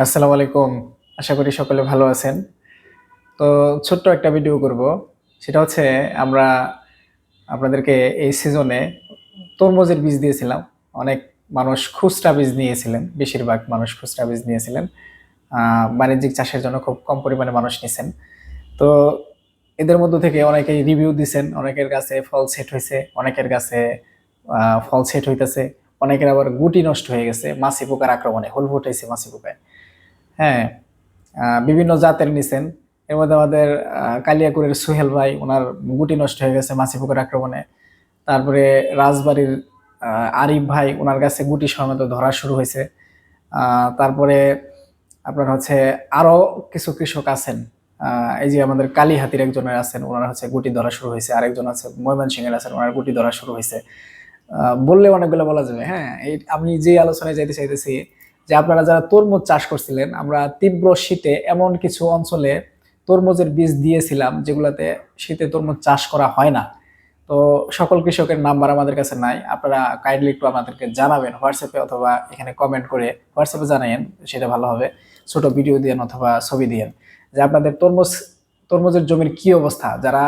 আসসালামু আলাইকুম। আশা করি সকলে ভালো আছেন। তো ছোট্ট একটা ভিডিও করব। সেটা হচ্ছে আমরা আপনাদেরকে এই সিজনে তরমুজের বীজ দিয়েছিলাম। অনেক মানুষ খুচরা বীজ নিয়েছিলেন। বেশিরভাগ মানুষ খুচরা বীজ নিয়েছিলেন। বাণিজ্যিক চাষের জন্য খুব কম পরিমাণে মানুষ নিছেন। তো এদের মধ্য থেকে অনেকেই রিভিউ দিছেন। অনেকের কাছে ফল সেট হইছে, অনেকের কাছে ফল সেট হইতেছে। অনেকের আবার গুটি নষ্ট হয়ে গেছে মাছি পোকার আক্রমণে। হুল ফুটাইছে মাছি পোকায়। হ্যাঁ, বিভিন্ন জাতের নিছেন। এর মধ্যে আমাদের কালিয়াকৈরের সোহেল ভাই, উনার গুটি নষ্ট হয়ে গেছে মাছি পোকার আক্রমণে। তারপরে রাজবাড়ির আরিফ ভাই, উনার কাছে গুটি সমেত ধরা শুরু হয়েছে। তারপরে আপনার হচ্ছে আরো কিছু কৃষক আছেন। এই যে আমাদের কালীহাতির একজনের আছেন, ওনার হচ্ছে গুটি ধরা শুরু হয়েছে। আরেকজন আছে ময়মনসিংহের আছেন, ওনার গুটি ধরা শুরু হয়েছে। বললে অনেকগুলো বলা যাবে। হ্যাঁ, এই আমি যে আলোচনায় যাইতে চাইতেছি যে আপনারা যারা তরমুজ চাষ করছিলেন, আমরা তীব্র শীতে এমন কিছু অঞ্চলে তরমুজের বীজ দিয়েছিলাম যেগুলোতে শীতে তরমুজ চাষ করা হয় না। তো সকল কৃষকের নাম্বার আমাদের কাছে নাই। আপনারা কাইন্ডলি একটু আমাদেরকে জানাবেন হোয়াটসঅ্যাপে, অথবা এখানে কমেন্ট করে হোয়াটসঅ্যাপে জানাইন, সেটা ভালো হবে। ছোট ভিডিও দিয়েন অথবা ছবি দিয়েন যে আপনাদের তরমুজের জমির কি অবস্থা। যারা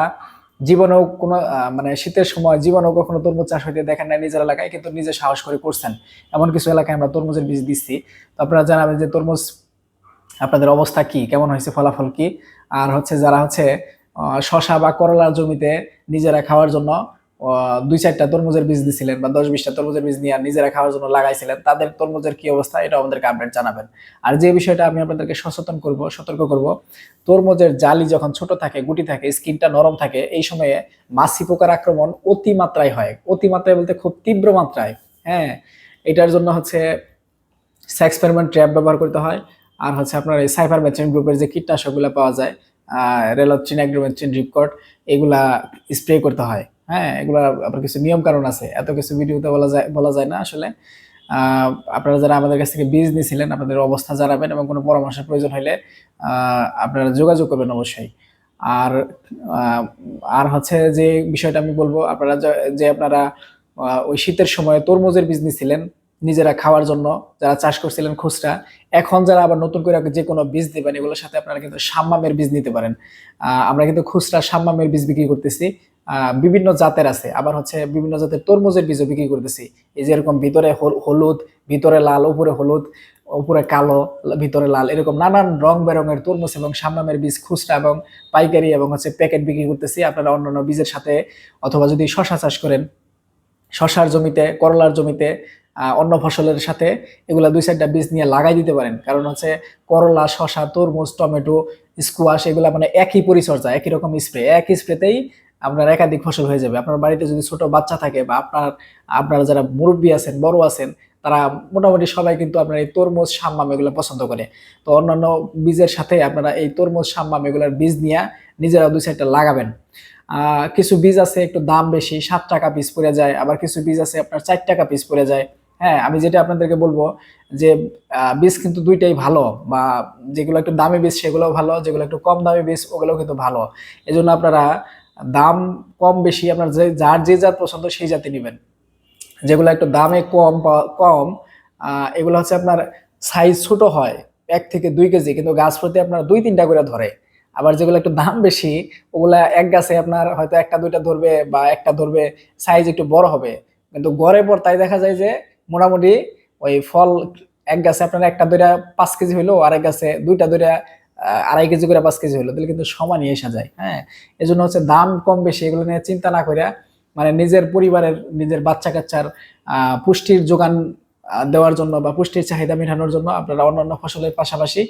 জীবনেও কোনো মানে শীতের সময় জীবনেও কখনো তরমুজ চাষ হইতে দেখেন নাই নিজের এলাকায়, কিন্তু নিজে সাহস করে করছেন। এমন কিছু এলাকায় আমরা তরমুজের বীজ দিচ্ছি। তো আপনারা জানাবেন যে তরমুজ আপনাদের অবস্থা কি, কেমন হয়েছে, ফলাফল কি। আর হচ্ছে যারা হচ্ছে শশা বা করলার জমিতে নিজেরা খাওয়ার জন্য 2-4টা তরমুজের বীজ দিছিলেন, বা 10-20টা তরমুজের বীজ নিয়ে নিজেরা খাওয়ার জন্য লাগাইছিলেন, তাদের তরমুজের কি অবস্থা এটা আমাদেরকে আপডেট জানাবেন। আর যে বিষয়টা আমি আপনাদেরকে সতর্ক করব, তরমুজের জালি যখন ছোট থাকে, গুটি থাকে, স্কিনটা নরম থাকে, এই সময়ে মাছি পোকার আক্রমণ অতিমাত্রায় হয়। অতিমাত্রায় বলতে খুব তীব্র মাত্রায়। হ্যাঁ, এটার জন্য হচ্ছে সেক্সপেরিমেন্ট ট্র্যাপ ব্যবহার করতে হয়। আর হচ্ছে আপনার এই সাইফারমেথ্রিন গ্রুপের যে কীটনাশকগুলো পাওয়া যায়, রেলোট্রিন, অ্যাগ্রোমেথ্রিন, রিপকট, এগুলা স্প্রে করতে হয়। হ্যাঁ, এগুলা আপনার কিছু নিয়ম কারণ আছে, এত কিছু ভিডিওতে বলা যায় না আসলে। আপনারা যারা আমাদের কাছ থেকে বীজ নিয়েছিলেন, আপনাদের অবস্থা জানাবেন, এবং কোনো পরামর্শের প্রয়োজন হলে আপনারা যোগাযোগ করবেন অবশ্যই। আর আহ, আর হচ্ছে যে বিষয়টা আমি বলবো, আপনারা যে আপনারা ওই শীতের সময় তরমুজের বীজ নিয়েছিলেন নিজেরা খাওয়ার জন্য, যারা চাষ করছিলেন খুচরা, এখন যারা আবার নতুন করে যে কোনো বীজ দিবেন, এগুলোর সাথে আপনারা কিন্তু সাম্মামের বীজ নিতে পারেন। আমরা কিন্তু খুচরা সাম্মামের বীজ বিক্রি করতেছি। বিভিন্ন জাতের আছে, আবার হচ্ছে বিভিন্ন জাতের তরমুজের বীজও বিক্রি করতেছি। এই যে এরকম ভিতরে হলুদ, ভিতরে লাল, উপরে হলুদ, উপরে কালো, ভিতরে লাল, এরকম নানান রং বেরঙের তরমুজ এবং সাম্মামের বীজ খুচরা এবং পাইকারি এবং হচ্ছে প্যাকেট বিক্রি করতেছি। আপনারা অন্যান্য বীজের সাথে, অথবা যদি শশা চাষ করেন, শশার জমিতে, করলার জমিতে, অন্য ফসলের সাথে এগুলা 2-4টা বীজ নিয়ে লাগাই দিতে পারেন। কারণ হচ্ছে করলা, শশা, তরমুজ, টমেটো, স্কোয়াশ, এগুলা মানে একই পরিচর্যা, একই রকম স্প্রে, একই স্প্রেতেই আপনার একাধিক ফসল হয়ে যাবে। আপনার বাড়িতে যদি ছোট বাচ্চা থাকে, বা আপনারা যারা মুরব্বী আছেন, বড় আছেন, তারা মোটামুটি সবাই কিন্তু আপনার এই তরমুজ, সাম্মাম এগুলো পছন্দ করে। তো অন্যান্য বীজের সাথে আপনারা এই তরমুজ, সাম্মাম এগুলোর বীজ নিয়ে নিজেরা 2-4টা লাগাবেন। কিছু বীজ আছে একটু দাম বেশি, 7 টাকা পিস পড়ে যায়, আবার কিছু বীজ আছে আপনার 4 টাকা পিস পড়ে যায়। হ্যাঁ, আমি যেটা আপনাদেরকে বলবো যে বীজ কিন্তু দুইটাই ভালো, বা যেগুলো একটু দামি বীজ সেগুলোও ভালো, যেগুলো একটু কম দামি বীজ ওগুলোও কিন্তু ভালো। এই জন্য আপনারা দাম কম বেশি আপনার যার যে জাত পছন্দ সেই জাতি নেবেন। যেগুলো একটু দামে কম, এগুলো হচ্ছে আপনার সাইজ ছোট হয়, 1 থেকে 2 কেজি, কিন্তু গাছ প্রতি আপনার 2-3টা করে ধরে। আবার যেগুলো একটু দাম বেশি, ওগুলা এক গাছে আপনার হয়তো 1টা 2টা ধরবে, বা একটা ধরবে, সাইজ একটু বড় হবে, কিন্তু গড়ে পর তাই দেখা যায় যে মোটামুটি ওই ফল এক গাছে আপনার 1টা 2টা 5 কেজি হইলো, আরেক গাছে 2টা 2টা 2.5 কেজি করে 5 কেজি হইলো, তাহলে কিন্তু সমানই এসে যায়। হ্যাঁ, এই জন্য হচ্ছে দাম কম বেশি এগুলো নিয়ে চিন্তা না করে, মানে নিজের পরিবারের, নিজের বাচ্চা কাচ্চার পুষ্টির যোগান দেওয়ার জন্য, বা পুষ্টির চাহিদা মেটানোর জন্য আপনারা অন্যান্য ফসলের পাশাপাশি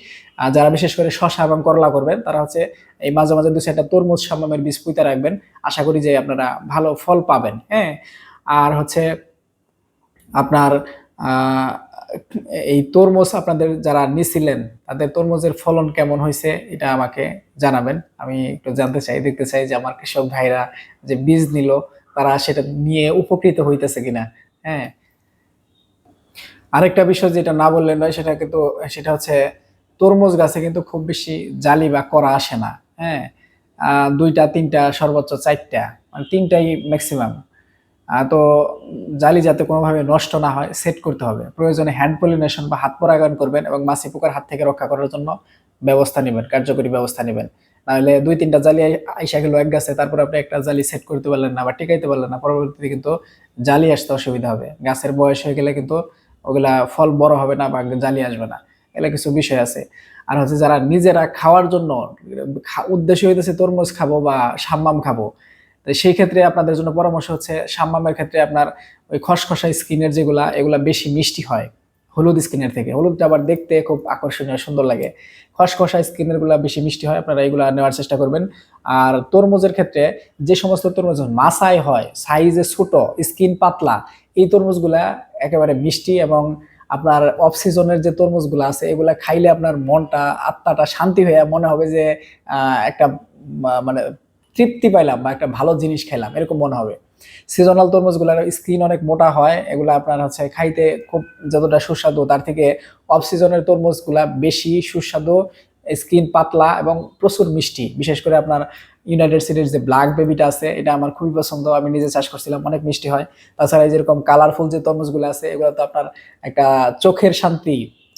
যারা বিশেষ করে শশা এবং করলা করবেন, তারা হচ্ছে এই মাঝে মাঝে 2-4টা তরমুজ, সাম্মামের বীজ পুঁতে রাখবেন। আশা করি যে আপনারা ভালো ফল পাবেন। হ্যাঁ, আর হচ্ছে আপনার আহ এই তরমুজ আপনাদের যারা নিছিলেন, তাদের তরমুজের ফলন কেমন হয়েছে এটা আমাকে জানাবেন। আমি একটু জানতে চাই, দেখতে চাই যে আমার কৃষক ভাইরা যে বীজ নিল, তারা সেটা নিয়ে উপকৃত হইতেছে কিনা। হ্যাঁ, আরেকটা বিষয় যেটা না বললেন নয়, সেটা হচ্ছে তরমুজ গাছে কিন্তু খুব বেশি জালি বা করা আসে না। হ্যাঁ, 2টা 3টা, সর্বোচ্চ 4টা, মানে 3টাই ম্যাক্সিমাম। তো জালি যাতে কোনোভাবে নষ্ট না হয় সেট করতে হবে। প্রয়োজনে হ্যান্ড পলিনেশন বা হাত পরাগায়ন করবেন এবং মাছি পোকার হাত থেকে রক্ষা করার জন্য ব্যবস্থা নেবেন, কার্যকরী ব্যবস্থা নেবেন। নাহলে ২-৩টা জালি আইসা গেল এক গাছে, তারপর আপনি একটা জালি সেট করতে পারলেন না বা টিকাইতে পারলেন না, পরবর্তীতে কিন্তু জালি আসতে অসুবিধা হবে। গাছের বয়স হয়ে গেলে কিন্তু ওগুলা ফল বড় হবে না বা জালি আসবে না। এগুলা কিছু বিষয় আছে। আর হচ্ছে যারা নিজেরা খাওয়ার জন্য উদ্দেশ্য হইতেছে তরমুজ খাবো বা শাম্মাম খাবো, তো সেই ক্ষেত্রে আপনাদের জন্য পরামর্শ হচ্ছে শাম্মামের ক্ষেত্রে আপনার ওই খসখসা স্কিনের যেগুলা, এগুলা বেশি মিষ্টি হয় হলুদ স্কিনের থেকে। হলুদটা আবার দেখতে খুব আকর্ষণীয় সুন্দর লাগে। খসখসা স্কিনের গুলা বেশি মিষ্টি হয়, আপনারা এগুলা নেওয়ার চেষ্টা করবেন। আর তরমুজের ক্ষেত্রে যে সমস্ত তরমুজ মাসায় হয়, সাইজে ছোট, স্কিন পাতলা, এই তরমুজগুলা একেবারে মিষ্টি এবং আপনার অফ সিজনের যে তরমুজগুলো আছে এগুলা খাইলে আপনার মনটা আত্মাটা শান্তি হয়ে মনে হবে যে একটা মানে তৃপ্তি পাইলাম বা একটা ভালো জিনিস খেলাম এরকম মনে হবে। সিজনাল তরমুজগুলোর স্কিন অনেক মোটা হয়, এগুলো আপনার হচ্ছে খাইতে খুব যতটা সুস্বাদু তার থেকে অফ সিজনের তরমুজগুলা বেশি সুস্বাদু, স্কিন পাতলা এবং প্রচুর মিষ্টি। বিশেষ করে আপনার ইউনাইটেড সিটির যে ব্ল্যাক বেবিটা আছে এটা আমার খুবই পছন্দ, আমি নিজে চাষ করছিলাম, অনেক মিষ্টি হয়। তাছাড়া যেরকম কালারফুল যে তরমুজগুলো আছে এগুলো তো আপনার একটা চোখের শান্তি,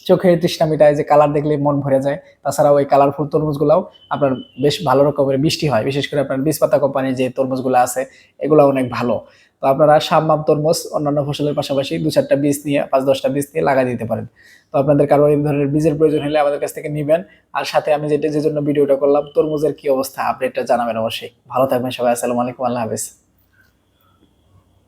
চোখের তৃষ্ণা মিটায়, যে কালার দেখলে মন ভরে যায়। তাছাড়া ওই কালারফুল তরমুজগুলাও আপনার বেশ ভালো রকমের মিষ্টি হয়। বিশেষ করে আপনার বীজপাতা কোম্পানির যে তরমুজগুলো আছে এগুলো অনেক ভালো। তো আপনারা শাম্মাম তরমুজ অন্যান্য ফসলের পাশাপাশি ২-৪টা বীজ নিয়ে ৫-১০টা বীজ নিয়ে লাগাই দিতে পারেন। তো আপনাদের কারো এই ধরনের বীজের প্রয়োজন হলে আমাদের কাছ থেকে নিবেন। আর সাথে আমি যে জন্য ভিডিওটা করলাম তরমুজের কি অবস্থা আপডেটটা জানাবেন অবশ্যই। ভালো থাকবেন সবাই। আসসালামু আলাইকুম, আল্লাহ হাফেজ।